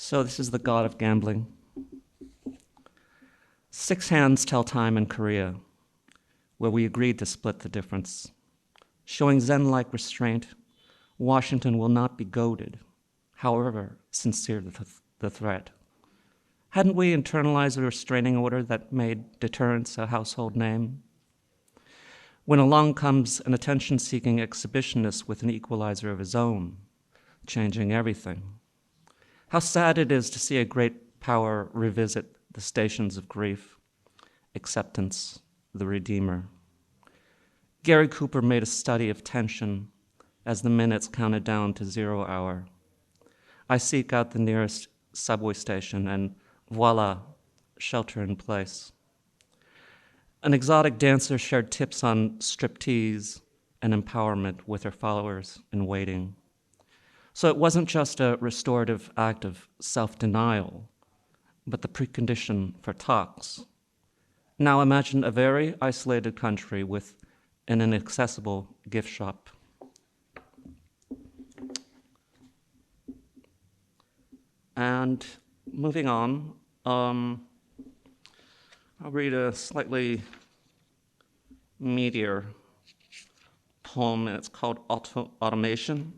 So this is the god of gambling. 6 hands tell time in Korea, where we agreed to split the difference. Showing Zen-like restraint, Washington will not be goaded, however sincere the threat. Hadn't we internalized a restraining order that made deterrence a household name? When along comes an attention-seeking exhibitionist with an equalizer of his own, changing everything. How sad it is to see a great power revisit the stations of grief, acceptance, the Redeemer. Gary Cooper made a study of tension as the minutes counted down to 0 hour. I seek out the nearest subway station and voila, shelter in place. An exotic dancer shared tips on striptease and empowerment with her followers in waiting. So it wasn't just a restorative act of self-denial, but the precondition for talks. Now imagine a very isolated country with an inaccessible gift shop. And moving on, I'll read a slightly meatier poem, and it's called Automation.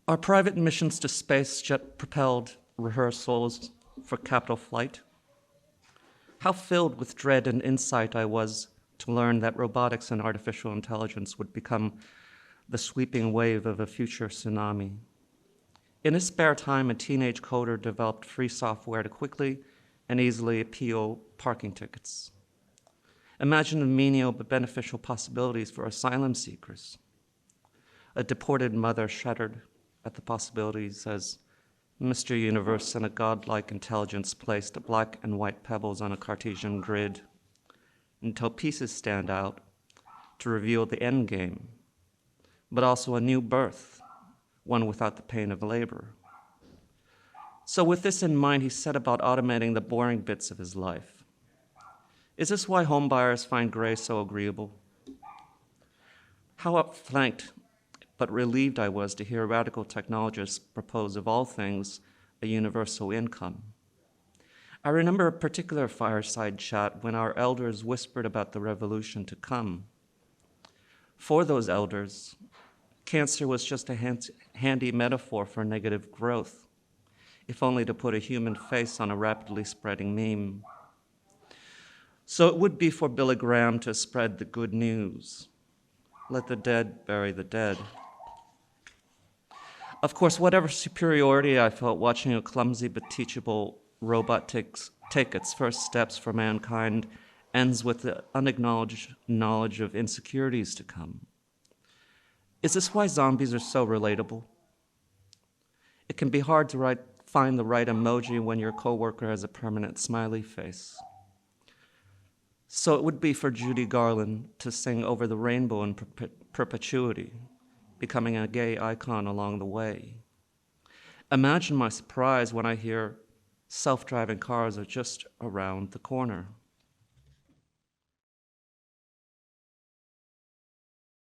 Our private missions to space jet-propelled rehearsals for capital flight. How filled with dread and insight I was to learn that robotics and artificial intelligence would become the sweeping wave of a future tsunami. In his spare time, a teenage coder developed free software to quickly and easily appeal parking tickets. Imagine the menial but beneficial possibilities for asylum seekers. A deported mother shuddered at the possibilities as Mr. Universe and a godlike intelligence placed black and white pebbles on a Cartesian grid until pieces stand out to reveal the end game, but also a new birth, one without the pain of labor. So with this in mind, he set about automating the boring bits of his life. Is this why homebuyers find gray so agreeable? How outflanked but relieved I was to hear radical technologists propose, of all things, a universal income. I remember a particular fireside chat when our elders whispered about the revolution to come. For those elders, cancer was just a handy metaphor for negative growth, if only to put a human face on a rapidly spreading meme. So it would be for Billy Graham to spread the good news. Let the dead bury the dead. Of course, whatever superiority I felt watching a clumsy but teachable robot take its first steps for mankind ends with the unacknowledged knowledge of insecurities to come. Is this why zombies are so relatable? It can be hard to find the right emoji when your coworker has a permanent smiley face. So it would be for Judy Garland to sing Over the Rainbow in perpetuity, becoming a gay icon along the way. Imagine my surprise when I hear self-driving cars are just around the corner.